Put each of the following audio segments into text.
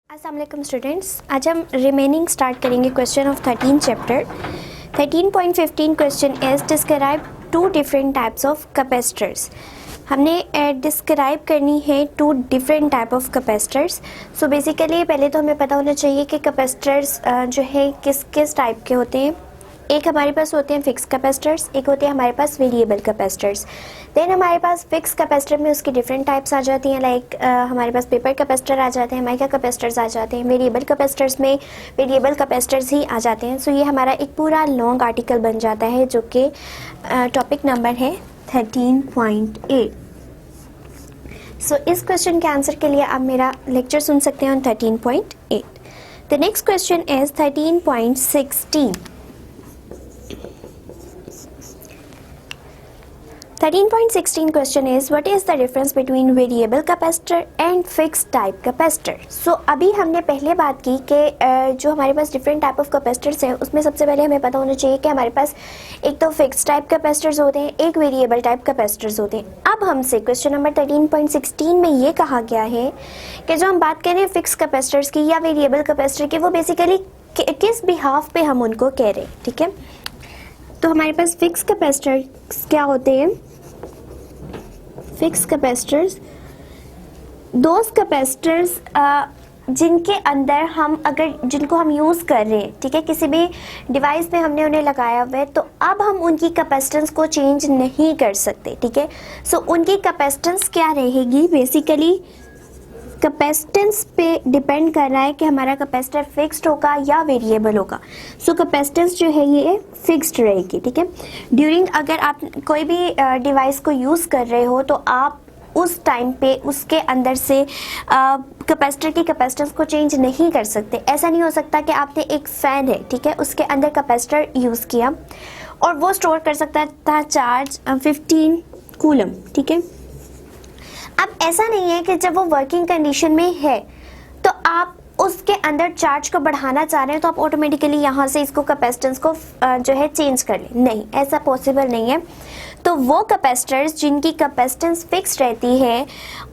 अस्सलाम वालेकुम स्टूडेंट्स, आज हम रिमेनिंग स्टार्ट करेंगे question of 13 chapter. 13.15 question is describe two different types of capacitors. हमने डिस्क्राइब करनी है two different type of capacitors. So basically पहले तो हमें पता होना चाहिए कि कैपेसिटर्स जो है किस किस टाइप के होते हैं। एक हमारे पास होते हैं फिक्स कैपेसिटर्स, एक होते हैं हमारे पास वेरिएबल कैपेसिटर्स। देन हमारे पास फिक्स कैपेसिटर में उसकी डिफरेंट टाइप्स आ जाती हैं, लाइक हमारे पास पेपर कैपेसिटर आ जाते हैं, माइका कैपेसिटर्स आ जाते हैं। वेरिएबल कैपेसिटर्स में वेरिएबल कैपेसिटर्स ही आ जाते हैं। सो ये हमारा एक पूरा लॉन्ग आर्टिकल बन जाता है जो कि टॉपिक नंबर है 13.8। सो इस क्वेश्चन के आंसर के लिए आप मेरा लेक्चर सुन सकते हैं on 13.8। The next question is 13.16। 13.16 question is what is the difference between variable capacitor and fixed type capacitor। So अभी हमने पहले बात की कि जो हमारे पास डिफरेंट टाइप ऑफ कैपेसिटर्स हैं उसमें सबसे पहले हमें पता होना चाहिए कि हमारे पास एक तो फिक्स टाइप कैपेसिटर्स होते हैं, एक वेरिएबल टाइप कैपेसिटर्स होते हैं। अब हमसे क्वेश्चन नंबर 13.16 में ये कहा गया है कि जो हम बात कर रहे हैं फिक्स कैपेसिटर्स की या वेरिएबल कैपेसिटर की, वो बेसिकली किस बिहाफ पे हम उनको कह रहे हैं, ठीक है। तो हमारे पास फिक्स कैपेसिटर्स क्या होते हैं? फिक्स कैपेसिटर्स दोज कैपेसिटर्स जिनके अंदर हम जिनको हम यूज़ कर रहे हैं, ठीक है, किसी भी डिवाइस में हमने उन्हें लगाया हुआ है, तो अब हम उनकी कैपेसिटेंस को चेंज नहीं कर सकते, ठीक है। सो उनकी कैपेसिटेंस क्या रहेगी? बेसिकली कैपेसिटेंस पे डिपेंड कर रहा है कि हमारा कैपेसिटर फिक्स्ड होगा या वेरिएबल होगा। सो कैपेसिटेंस जो है ये फिक्स्ड रहेगी, ठीक है। ड्यूरिंग अगर आप कोई भी डिवाइस को यूज़ कर रहे हो तो आप उस टाइम पे उसके अंदर से कैपेसिटर की कैपेसिटेंस को चेंज नहीं कर सकते। ऐसा नहीं हो सकता कि आपने एक फ़ैन है, ठीक है, उसके अंदर कैपेसिटर यूज़ किया और वो स्टोर कर सकता था चार्ज 15 कूलम, ठीक है। अब ऐसा नहीं है कि जब वो वर्किंग कंडीशन में है तो आप उसके अंदर चार्ज को बढ़ाना चाह रहे हैं तो आप ऑटोमेटिकली यहाँ से इसको कैपेसिटेंस को जो है चेंज कर लें। नहीं, ऐसा पॉसिबल नहीं है। तो वो कैपेसिटर्स जिनकी कैपेसिटेंस फिक्स रहती है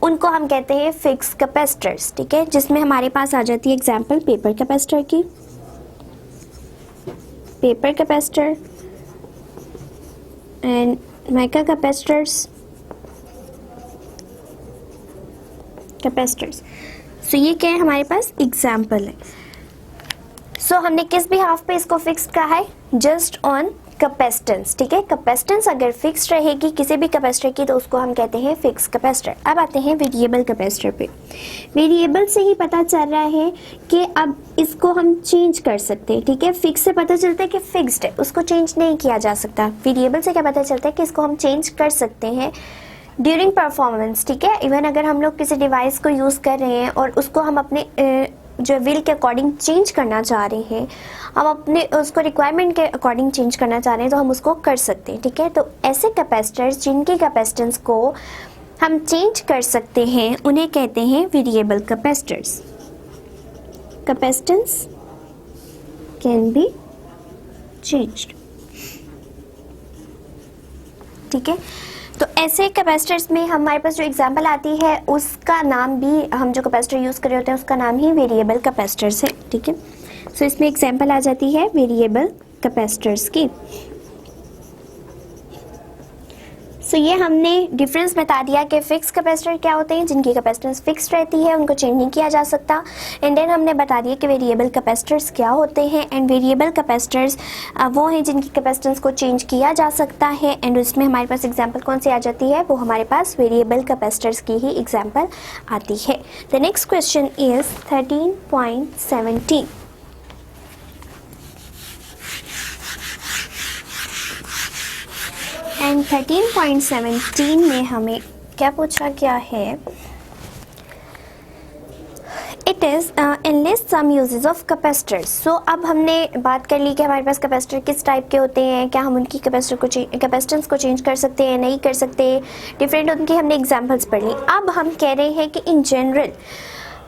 उनको हम कहते हैं फिक्स कैपेसिटर्स, ठीक है, जिसमें हमारे पास आ जाती है एग्जांपल पेपर कैपेसिटर की। Paper capacitor and mica capacitors capacitors. So ये क्या है? हमारे पास एग्जाम्पल है। सो हमने किस भी हाफ पे इसको फिक्स कहा है? जस्ट ऑन कैपेसिटेंस, ठीक है। कैपेसिटेंस अगर फिक्स रहेगी किसी भी कैपेसिटर की तो उसको हम कहते हैं फिक्स कैपेसिटर। अब आते हैं वेरिएबल कैपेसिटर पे। वेरिएबल से ही पता चल रहा है कि अब इसको हम चेंज कर सकते हैं, ठीक है। फिक्स से पता चलता है कि फिक्स्ड है, उसको चेंज नहीं किया जा सकता। वेरिएबल से क्या पता चलता है कि इसको हम चेंज कर सकते हैं ड्यूरिंग परफॉर्मेंस, ठीक है। इवन अगर हम लोग किसी डिवाइस को यूज़ कर रहे हैं और उसको हम अपने जो विल के अकॉर्डिंग चेंज करना चाह रहे हैं, हम अपने उसको रिक्वायरमेंट के अकॉर्डिंग चेंज करना चाह रहे हैं तो हम उसको कर सकते हैं, ठीक है। तो ऐसे कैपेसिटर्स जिनकी कैपेसिटेंस को हम चेंज कर सकते हैं उन्हें कहते हैं variable capacitors. Capacitance can be changed, ठीक है। तो ऐसे कैपेसिटर्स में हमारे पास जो एग्जांपल आती है उसका नाम भी, हम जो कैपेसिटर यूज़ कर रहे होते हैं उसका नाम ही वेरिएबल कैपेसिटर्स है, ठीक है। सो इसमें एग्जांपल आ जाती है वेरिएबल कैपेसिटर्स की। सो ये हमने डिफरेंस बता दिया कि फिक्स कैपेसिटर क्या होते हैं, जिनकी कैपेसिटेंस फिक्स रहती है, उनको चेंज नहीं किया जा सकता। एंड देन हमने बता दिया कि वेरिएबल कैपेसिटर्स क्या होते हैं। एंड वेरिएबल कैपेसिटर्स वो हैं जिनकी कैपेसिटेंस को चेंज किया जा सकता है। एंड उसमें हमारे पास एग्जांपल कौन सी आ जाती है? वो हमारे पास वेरिएबल कैपेसिटर्स की ही एग्जांपल आती है। The next question is 13.17। And 13.17 में हमें क्या पूछा गया है? It is enlist some uses of capacitors. So अब हमने बात कर ली कि हमारे पास कैपेसिटर किस टाइप के होते हैं, क्या हम उनकी कैपेसिटेंस को चेंज कर सकते हैं, नहीं कर सकते, डिफरेंट उनकी हमने एग्जांपल्स पढ़ ली। अब हम कह रहे हैं कि इन जनरल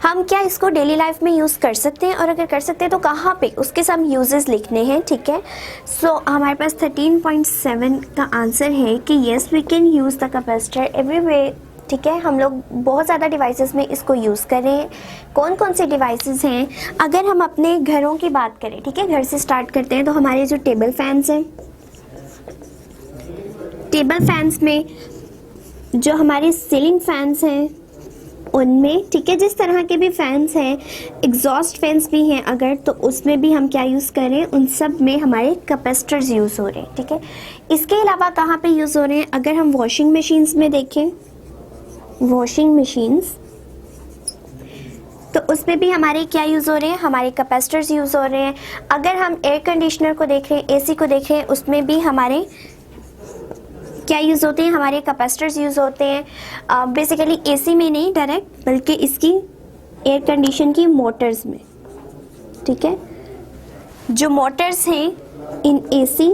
हम क्या इसको डेली लाइफ में यूज़ कर सकते हैं, और अगर कर सकते हैं तो कहाँ पे, उसके सम यूजेस लिखने हैं, ठीक है। सो हमारे पास 13.7 का आंसर है कि yes we can use the capacitor everywhere ठीक है, हम लोग बहुत ज़्यादा डिवाइसेस में इसको यूज़ कर रहे हैं। कौन कौन से डिवाइसेस हैं, अगर हम अपने घरों की बात करें, ठीक है, घर से स्टार्ट करते हैं, तो हमारे जो टेबल फैंस हैं, टेबल फैंस में जो हमारे सीलिंग फैंस हैं उनमें, ठीक है, जिस तरह के भी फैंस हैं, एग्जॉस्ट फैंस भी हैं अगर, तो उसमें भी हम क्या यूज़ कर रहे हैं, उन सब में हमारे कैपेसिटर्स यूज़ हो रहे हैं। ठीक है, इसके अलावा कहाँ पे यूज़ हो रहे हैं, अगर हम वॉशिंग मशीन्स में देखें, वॉशिंग मशीन्स, तो उसमें भी हमारे क्या यूज़ हो रहे हैं, हमारे कैपेसिटर्स यूज़ हो रहे हैं। अगर हम एयर कंडीशनर को देख रहे हैं, एसी को देख रहे हैं, उसमें भी हमारे क्या यूज़ होते हैं, हमारे कैपेसिटर्स यूज़ होते हैं। बेसिकली एसी में नहीं डायरेक्ट, बल्कि इसकी एयर कंडीशन की मोटर्स में। ठीक है, जो मोटर्स हैं इन एसी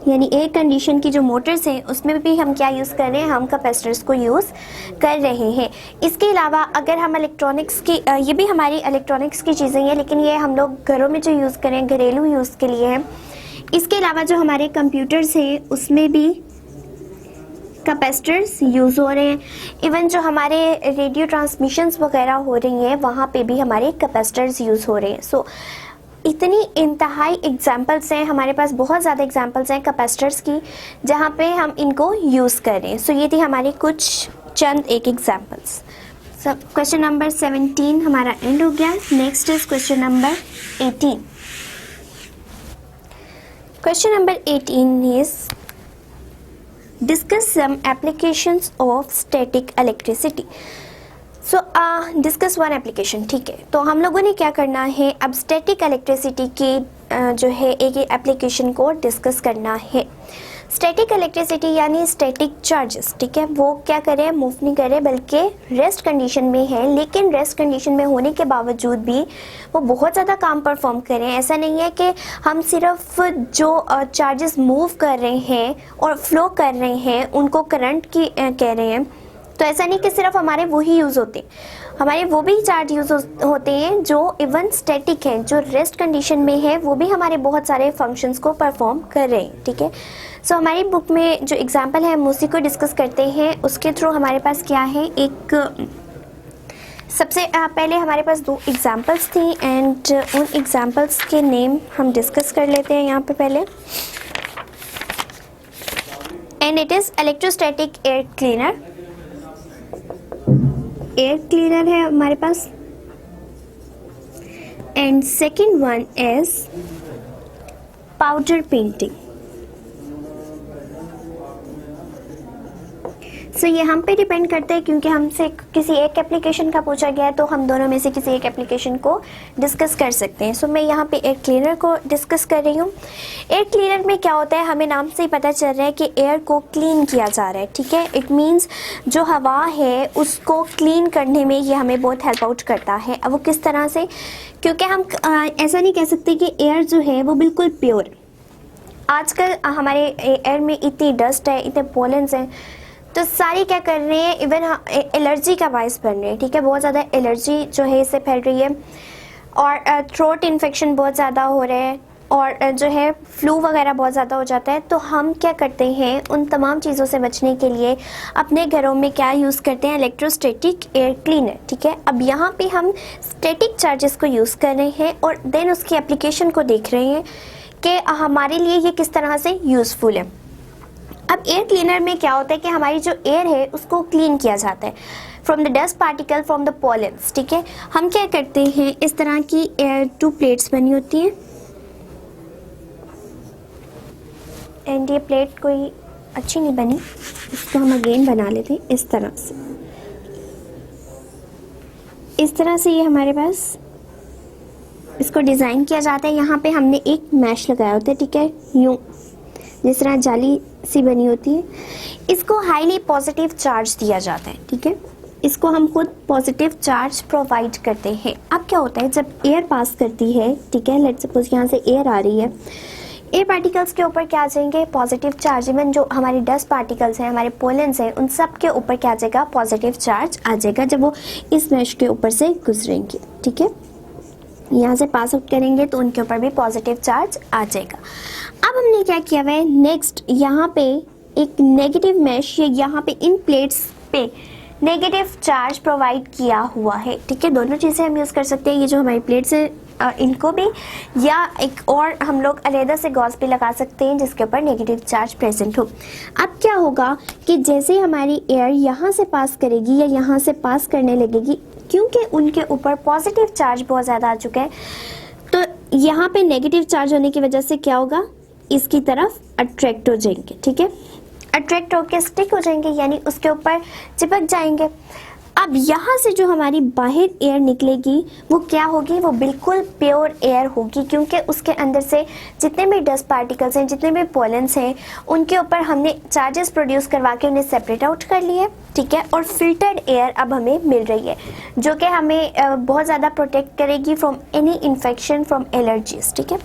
यानी एयर कंडीशन की जो मोटर्स हैं, उसमें भी हम क्या यूज़ कर रहे हैं, हम कैपेसिटर्स को यूज़ कर रहे हैं। इसके अलावा अगर हम इलेक्ट्रॉनिक्स की, ये भी हमारी इलेक्ट्रॉनिक्स की चीज़ें हैं, लेकिन ये हम लोग घरों में जो यूज़ करें, घरेलू यूज़ के लिए हैं। इसके अलावा जो हमारे कंप्यूटर्स हैं, उसमें भी कैपेसिटर्स यूज़ हो रहे हैं। इवन जो हमारे रेडियो ट्रांसमिशंस वगैरह हो रही हैं, वहाँ पे भी हमारे कैपेसिटर्स यूज़ हो रहे हैं। सो इतनी इंतहाई एग्जांपल्स हैं, हमारे पास बहुत ज़्यादा एग्जांपल्स हैं कैपेसिटर्स की, जहाँ पे हम इनको यूज़ कर रहे हैं। सो ये थी हमारी कुछ चंद एक एग्जांपल्स। सब क्वेश्चन नंबर 17 हमारा एंड हो गया। Next is question number 18। Question number 18 is discuss some applications of static electricity. So discuss one application। ठीक है, तो हम लोगों ने क्या करना है, अब स्टैटिक इलेक्ट्रिसिटी की जो है एक एप्लीकेशन को डिस्कस करना है। स्टैटिक इलेक्ट्रिसिटी यानी स्टैटिक चार्जेस, ठीक है, वो क्या करे, मूव नहीं करे, बल्कि रेस्ट कंडीशन में है। लेकिन रेस्ट कंडीशन में होने के बावजूद भी वो बहुत ज़्यादा काम परफॉर्म करें। ऐसा नहीं है कि हम सिर्फ जो चार्जेस मूव कर रहे हैं और फ्लो कर रहे हैं उनको करंट की कह रहे हैं, तो ऐसा नहीं कि सिर्फ हमारे वही यूज़ होते हैं, हमारे वो भी चार्ज यूज़ होते हैं जो इवन स्टैटिक हैं, जो रेस्ट कंडीशन में है, वो भी हमारे बहुत सारे फंक्शंस को परफॉर्म कर रहे हैं। ठीक है, सो हमारी बुक में जो एग्जांपल है हम उसी को डिस्कस करते हैं। उसके थ्रू हमारे पास क्या है, एक सबसे पहले हमारे पास 2 एग्जांपल्स थी एंड उन एग्जांपल्स के नेम हम डिस्कस कर लेते हैं यहाँ पे पहले। And it is electrostatic air cleaner. Air cleaner है हमारे पास। And second one is powder painting. So ये हम पे डिपेंड करते हैं, क्योंकि हमसे किसी एक एप्लीकेशन का पूछा गया है तो हम दोनों में से किसी एक एप्लीकेशन को डिस्कस कर सकते हैं। सो मैं यहाँ पे एयर क्लीनर को डिस्कस कर रही हूँ। एयर क्लीनर में क्या होता है, हमें नाम से ही पता चल रहा है कि एयर को क्लीन किया जा रहा है। ठीक है, इट मीन्स जो हवा है उसको क्लीन करने में ये हमें बहुत हेल्प आउट करता है। अब वो किस तरह से, क्योंकि हम ऐसा नहीं कह सकते कि एयर जो है वो बिल्कुल प्योर। आजकल हमारे एयर में इतनी डस्ट है, इतने पोलेंस हैं, तो सारी क्या कर रहे हैं, इवन एलर्जी का बायस बन रहे हैं। ठीक है, बहुत ज़्यादा एलर्जी जो है इससे फैल रही है और थ्रोट इन्फेक्शन बहुत ज़्यादा हो रहे हैं और जो है फ्लू वगैरह बहुत ज़्यादा हो जाता है। तो हम क्या करते हैं, उन तमाम चीज़ों से बचने के लिए अपने घरों में क्या यूज़ करते हैं, इलेक्ट्रोस्टैटिक एयर क्लीनर। ठीक है, अब यहाँ पे हम स्टैटिक चार्जेस को यूज़ कर रहे हैं और देन उसकी एप्लीकेशन को देख रहे हैं कि हमारे लिए ये किस तरह से यूज़फुल है। अब एयर क्लीनर में क्या होता है कि हमारी जो एयर है उसको क्लीन किया जाता है from the dust particle, from the pollens. ठीक है, हम क्या करते हैं, इस तरह की 2 प्लेट्स बनी होती हैं एंड ये प्लेट कोई अच्छी नहीं बनी, इसको हम अगेन बना लेते हैं इस तरह से। इस तरह से ये हमारे पास इसको डिज़ाइन किया जाता है। यहाँ पे हमने एक मैश लगाया होता है। ठीक है, यूँ जिस तरह जाली सी बनी होती है, इसको हाईली पॉजिटिव चार्ज दिया जाता है। ठीक है, इसको हम खुद पॉजिटिव चार्ज प्रोवाइड करते हैं। अब क्या होता है, जब एयर पास करती है, ठीक है, लेट्स सपोज यहाँ से एयर आ रही है, एयर पार्टिकल्स के ऊपर क्या आ जाएंगे, पॉजिटिव चार्ज। इवन जो हमारी डस्ट पार्टिकल्स हैं, हमारे पोलेंस हैं, उन सब के ऊपर क्या आ जाएगा, पॉजिटिव चार्ज आ जाएगा जब वो इस मैश के ऊपर से गुजरेंगे। ठीक है, यहाँ से पास आउट करेंगे तो उनके ऊपर भी पॉजिटिव चार्ज आ जाएगा। अब हमने क्या किया हुआ है, नेक्स्ट यहाँ पे एक नेगेटिव मैश, ये यहाँ पे इन प्लेट्स पे नेगेटिव चार्ज प्रोवाइड किया हुआ है। ठीक है, दोनों चीज़ें हम यूज़ कर सकते हैं, ये जो हमारी प्लेट्स है इनको भी, या एक और हम लोग अलहदा से गॉस भी लगा सकते हैं जिसके ऊपर नेगेटिव चार्ज प्रेजेंट हो। अब क्या होगा कि जैसे ही हमारी एयर यहाँ से पास करेगी या यहाँ से पास करने लगेगी, क्योंकि उनके ऊपर पॉजिटिव चार्ज बहुत ज़्यादा आ चुका है, तो यहाँ पे नेगेटिव चार्ज होने की वजह से क्या होगा, इसकी तरफ अट्रैक्ट हो जाएंगे। ठीक है, अट्रैक्ट होकर स्टिक हो जाएंगे, यानी उसके ऊपर चिपक जाएंगे। अब यहाँ से जो हमारी बाहर एयर निकलेगी वो क्या होगी, वो बिल्कुल प्योर एयर होगी, क्योंकि उसके अंदर से जितने भी डस्ट पार्टिकल्स हैं, जितने भी पॉलन्स हैं, उनके ऊपर हमने चार्जेस प्रोड्यूस करवा के उन्हें सेपरेट आउट कर लिए। ठीक है, और फिल्टर्ड एयर अब हमें मिल रही है जो कि हमें बहुत ज़्यादा प्रोटेक्ट करेगी from any infection, from allergies. ठीक है,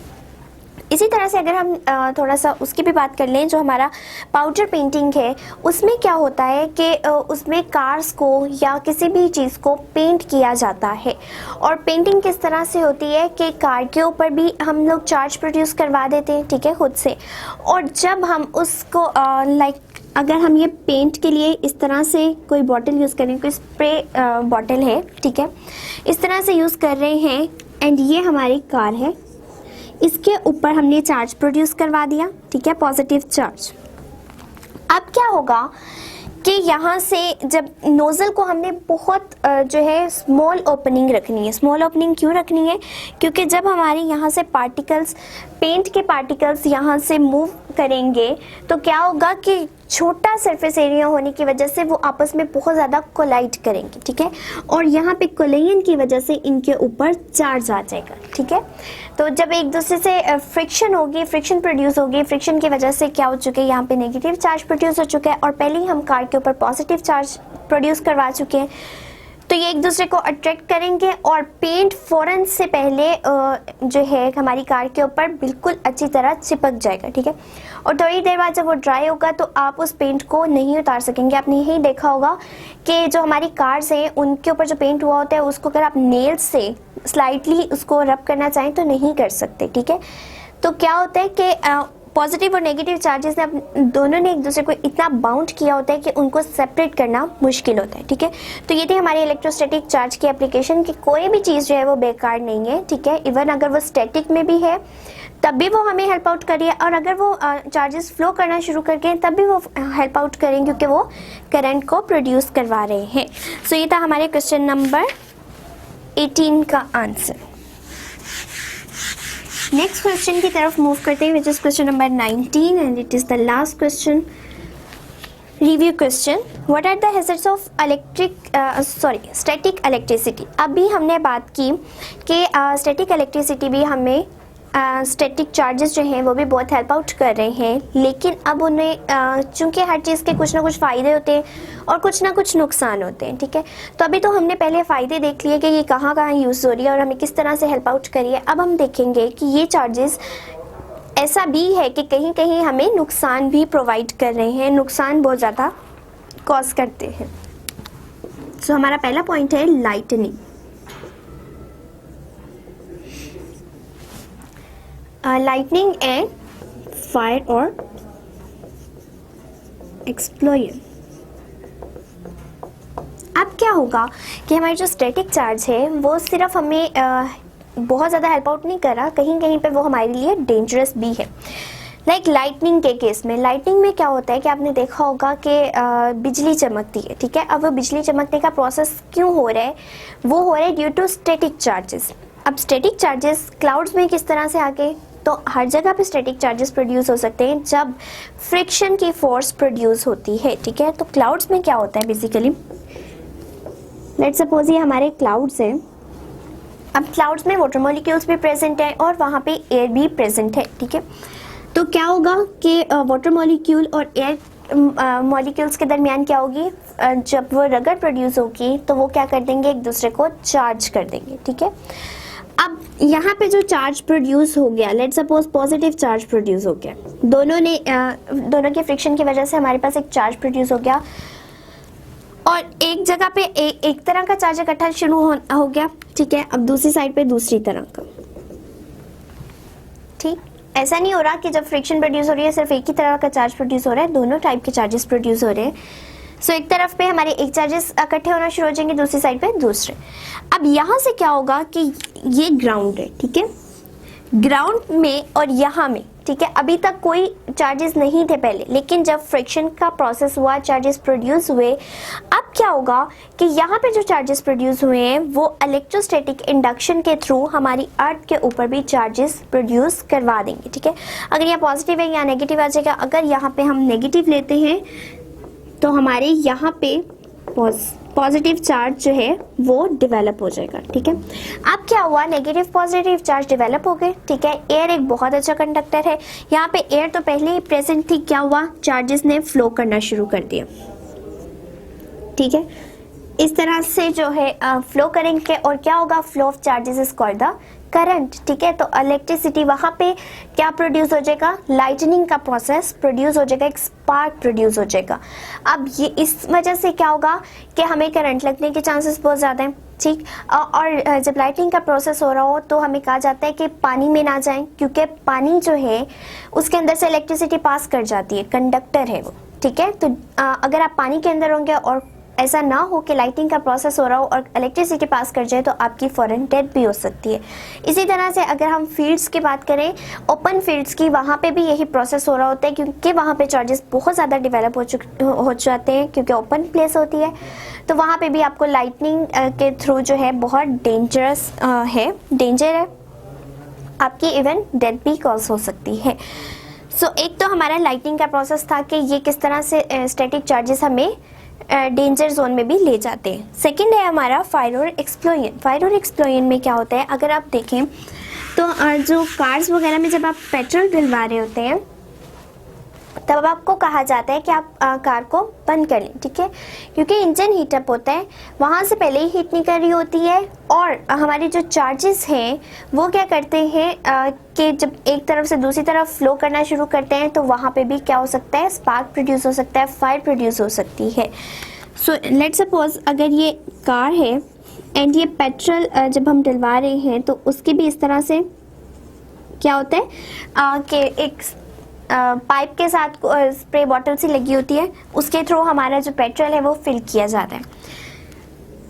इसी तरह से अगर हम थोड़ा सा उसकी भी बात कर लें, जो हमारा पाउडर पेंटिंग है उसमें क्या होता है कि उसमें कार्स को या किसी भी चीज़ को पेंट किया जाता है। और पेंटिंग किस तरह से होती है कि कार के ऊपर भी हम लोग चार्ज प्रोड्यूस करवा देते हैं, ठीक है, खुद से। और जब हम उसको अगर हम ये पेंट के लिए इस तरह से कोई बॉटल यूज़ करें, कोई स्प्रे बॉटल है, ठीक है, इस तरह से यूज़ कर रहे हैं, एंड ये हमारी कार है, इसके ऊपर हमने चार्ज प्रोड्यूस करवा दिया। ठीक है, पॉजिटिव चार्ज। अब क्या होगा कि यहाँ से जब नोज़ल को हमने बहुत जो है स्मॉल ओपनिंग रखनी है। स्मॉल ओपनिंग क्यों रखनी है, क्योंकि जब हमारे यहाँ से पार्टिकल्स, पेंट के पार्टिकल्स यहाँ से मूव करेंगे तो क्या होगा कि छोटा सरफेस एरिया होने की वजह से वो आपस में बहुत ज़्यादा कोलाइड करेंगे। ठीक है, और यहाँ पे कोलाइन की वजह से इनके ऊपर चार्ज आ जाएगा। ठीक है, तो जब एक दूसरे से फ्रिक्शन होगी, फ्रिक्शन प्रोड्यूस होगी, फ्रिक्शन की वजह से क्या हो चुके हैं, यहाँ पे नेगेटिव चार्ज प्रोड्यूस हो चुका है, और पहले ही हम कार के ऊपर पॉजिटिव चार्ज प्रोड्यूस करवा चुके हैं, तो ये एक दूसरे को अट्रैक्ट करेंगे और पेंट फ़ौरन से पहले जो है हमारी कार के ऊपर बिल्कुल अच्छी तरह चिपक जाएगा। ठीक है, और थोड़ी देर बाद जब वो ड्राई होगा तो आप उस पेंट को नहीं उतार सकेंगे। आपने यही देखा होगा कि जो हमारी कार्स हैं उनके ऊपर जो पेंट हुआ होता है उसको अगर आप नेल से स्लाइटली उसको रब करना चाहें तो नहीं कर सकते। ठीक है, तो क्या होता है कि पॉजिटिव और नेगेटिव चार्जेस ने दोनों ने एक दूसरे को इतना बाउंड किया होता है कि उनको सेपरेट करना मुश्किल होता है। ठीक है, तो ये थी हमारी इलेक्ट्रोस्टैटिक चार्ज की एप्लीकेशन कि कोई भी चीज़ जो है वो बेकार नहीं है। ठीक है, इवन अगर वो स्टैटिक में भी है तब भी वो हमें हेल्प आउट करिए, और अगर वो चार्जेस फ्लो करना शुरू कर गए तब भी वो हेल्प आउट करें, क्योंकि वो करंट को प्रोड्यूस करवा रहे हैं। सो ये था हमारे क्वेश्चन नंबर 18 का आंसर। नेक्स्ट क्वेश्चन की तरफ मूव करते हैं, which is question number 19 and it is the last question. Review question, what are the hazards of static electricity. अभी हमने बात की कि स्टैटिक इलेक्ट्रिसिटी भी हमें स्टैटिक चार्जेस जो हैं वो भी बहुत हेल्प आउट कर रहे हैं, लेकिन अब उन्हें चूँकि हर चीज़ के कुछ ना कुछ फ़ायदे होते हैं और कुछ ना कुछ नुकसान होते हैं। ठीक है, तो अभी तो हमने पहले फ़ायदे देख लिए कि ये कहाँ कहाँ यूज़ हो रही है और हमें किस तरह से हेल्प आउट करी है। अब हम देखेंगे कि ये चार्जेस ऐसा भी है कि कहीं कहीं हमें नुकसान भी प्रोवाइड कर रहे हैं, नुकसान बहुत ज़्यादा कॉज करते हैं। सो हमारा पहला पॉइंट है लाइटनिंग। लाइटनिंग एंड फायर और एक्सप्लोजन। अब क्या होगा कि हमारी जो स्टैटिक चार्ज है वो सिर्फ हमें बहुत ज़्यादा हेल्प आउट नहीं कर रहा, कहीं कहीं पे वो हमारे लिए डेंजरस भी है। लाइक लाइटनिंग के केस में, लाइटनिंग में क्या होता है कि आपने देखा होगा कि बिजली चमकती है। ठीक है, अब वो बिजली चमकने का प्रोसेस क्यों हो रहा है, वो हो रहा है ड्यू टू स्टैटिक चार्जेस। अब स्टैटिक चार्जेस क्लाउड्स में किस तरह से आके, तो हर जगह पे स्टैटिक चार्जेस प्रोड्यूस हो सकते हैं जब फ्रिक्शन की फोर्स प्रोड्यूस होती है। ठीक है, तो क्लाउड्स में क्या होता है बेसिकली, लेट्स सपोज ये हमारे क्लाउड्स हैं। अब क्लाउड्स में वाटर मॉलिक्यूल्स भी प्रेजेंट है और वहाँ पे एयर भी प्रेजेंट है। ठीक है, तो क्या होगा कि वाटर मॉलिक्यूल और एयर मॉलिक्यूल्स के दरमियान क्या होगी, जब वो रगड़ प्रोड्यूस होगी तो वो क्या कर देंगे, एक दूसरे को चार्ज कर देंगे। ठीक है, अब यहाँ पे जो चार्ज प्रोड्यूस हो गया, let's suppose positive charge produce हो गया, दोनों के फ्रिक्शन की वजह से हमारे पास एक चार्ज प्रोड्यूस हो गया, और एक जगह पे एक तरह का चार्ज इकट्ठा शुरू हो गया। ठीक है, अब दूसरी साइड पे दूसरी तरह का। ठीक, ऐसा नहीं हो रहा कि जब फ्रिक्शन प्रोड्यूस हो रही है सिर्फ एक ही तरह का चार्ज प्रोड्यूस हो रहा है, दोनों टाइप के चार्जेस प्रोड्यूस हो रहे हैं। सो एक तरफ पे हमारे एक चार्जेस इकट्ठे होना शुरू हो जाएंगे, दूसरी साइड पे दूसरे। अब यहाँ से क्या होगा कि ये ग्राउंड है, ठीक है, ग्राउंड में और यहाँ में, ठीक है, अभी तक कोई चार्जेस नहीं थे पहले, लेकिन जब फ्रिक्शन का प्रोसेस हुआ चार्जेस प्रोड्यूस हुए। अब क्या होगा कि यहाँ पे जो चार्जेस प्रोड्यूस हुए हैं वो इलेक्ट्रोस्टैटिक इंडक्शन के थ्रू हमारी अर्थ के ऊपर भी चार्जेस प्रोड्यूस करवा देंगे, ठीक है। अगर यहाँ पॉजिटिव है या नेगेटिव आ जाएगा। अगर यहाँ पे हम नेगेटिव लेते हैं तो हमारे यहाँ पे पॉजिटिव चार्ज जो है वो डेवलप हो जाएगा, ठीक है। अब क्या हुआ, नेगेटिव पॉजिटिव चार्ज डेवलप हो गए, ठीक है। एयर एक बहुत अच्छा कंडक्टर है, यहाँ पे एयर तो पहले ही प्रेजेंट थी, क्या हुआ, चार्जेस ने फ्लो करना शुरू कर दिया, ठीक है। इस तरह से जो है फ्लो करेंगे और क्या होगा, flow of charges is called the current, ठीक है। तो इलेक्ट्रिसिटी वहां पे क्या प्रोड्यूस हो जाएगा, लाइटनिंग का प्रोसेस प्रोड्यूस हो जाएगा, एक स्पार्क प्रोड्यूस हो जाएगा। अब ये इस वजह से क्या होगा कि हमें करंट लगने के चांसेस बहुत ज़्यादा हैं, ठीक। और जब लाइटनिंग का प्रोसेस हो रहा हो तो हमें कहा जाता है कि पानी में ना जाएं, क्योंकि पानी जो है उसके अंदर से इलेक्ट्रिसिटी पास कर जाती है, कंडक्टर है वो, ठीक है। तो अगर आप पानी के अंदर होंगे और ऐसा ना हो कि लाइटिंग का प्रोसेस हो रहा हो और इलेक्ट्रिसिटी पास कर जाए तो आपकी फौरन डेथ भी हो सकती है। इसी तरह से अगर हम फील्ड्स की बात करें, ओपन फील्ड्स की, वहाँ पे भी यही प्रोसेस हो रहा होता है, क्योंकि वहाँ पे चार्जेस बहुत ज़्यादा डेवलप हो जाते हैं, क्योंकि ओपन प्लेस होती है। तो वहाँ पे भी आपको लाइटनिंग के थ्रू जो है बहुत डेंजर है, आपकी इवन डेथ भी कॉज हो सकती है। सो एक तो हमारा लाइटनिंग का प्रोसेस था कि ये किस तरह से स्टैटिक चार्जेस हमें डेंजर जोन में भी ले जाते हैं। सेकंड है हमारा फायर और एक्सप्लोजन। फायर और एक्सप्लोजन में क्या होता है, अगर आप देखें तो जो कार्स वगैरह में जब आप पेट्रोल डलवा रहे होते हैं तब आपको कहा जाता है कि आप कार को बंद कर लें, ठीक है, क्योंकि इंजन हीटअप होता है, वहाँ से पहले ही हीट निकल रही होती है और हमारे जो चार्जेस हैं वो क्या करते हैं कि जब एक तरफ से दूसरी तरफ फ्लो करना शुरू करते हैं तो वहाँ पे भी क्या हो सकता है, स्पार्क प्रोड्यूस हो सकता है, फायर प्रोड्यूस हो सकती है। सो लेट्स सपोज अगर ये कार है एंड ये पेट्रोल जब हम डलवा रहे हैं तो उसकी भी इस तरह से क्या होता है कि एक पाइप के साथ स्प्रे बॉटल सी लगी होती है, उसके थ्रू हमारा जो पेट्रोल है वो फिल किया जाता है।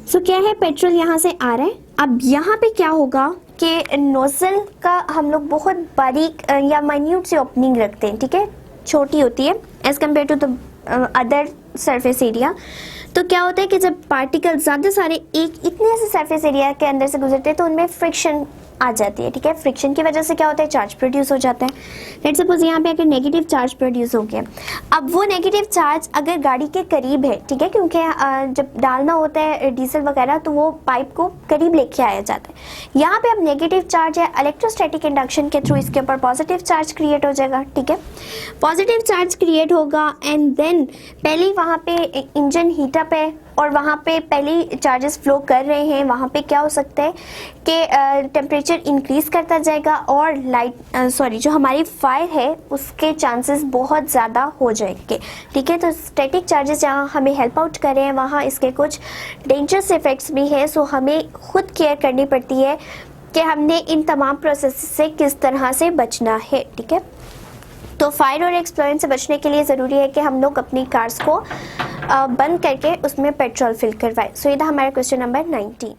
सो क्या है, पेट्रोल यहाँ से आ रहा है। अब यहाँ पे क्या होगा कि नोजल का हम लोग बहुत बारीक या माइन्यूट से ओपनिंग रखते हैं, ठीक है, छोटी होती है as compare to the other surface area. तो क्या होता है कि जब पार्टिकल ज़्यादा सारे एक इतने से सरफेस एरिया के अंदर से गुजरते हैं तो उनमें फ्रिक्शन आ जाती है, ठीक है। फ्रिक्शन की वजह से क्या होता है, चार्ज प्रोड्यूस हो जाता है। लेट्स सपोज यहाँ पे अगर नेगेटिव चार्ज प्रोड्यूस हो गया, अब वो नेगेटिव चार्ज अगर गाड़ी के करीब है, ठीक है, क्योंकि जब डालना होता है डीजल वगैरह तो वो पाइप को करीब लेके आया जाता है। यहाँ पे अब नेगेटिव चार्ज है, इलेक्ट्रोस्टैटिक इंडक्शन के थ्रू इसके ऊपर पॉजिटिव चार्ज क्रिएट हो जाएगा, ठीक है। पॉजिटिव चार्ज क्रिएट होगा एंड देन पहले वहाँ पे इंजन हीटअप है और वहाँ पे पहले चार्जेस फ्लो कर रहे हैं, वहाँ पे क्या हो सकता है कि टेम्परेचर इंक्रीज करता जाएगा और जो हमारी फायर है उसके चांसेस बहुत ज़्यादा हो जाएंगे, ठीक है। तो स्टैटिक चार्जेस जहाँ हमें हेल्प आउट कर रहे हैं वहाँ इसके कुछ डेंजरस इफेक्ट्स भी हैं। सो हमें खुद केयर करनी पड़ती है कि हमने इन तमाम प्रोसेस से किस तरह से बचना है, ठीक है। तो फायर और एक्सप्लोजन से बचने के लिए ज़रूरी है कि हम लोग अपनी कार्स को बंद करके उसमें पेट्रोल फिल करवाएं। सो ये था हमारा क्वेश्चन नंबर 19।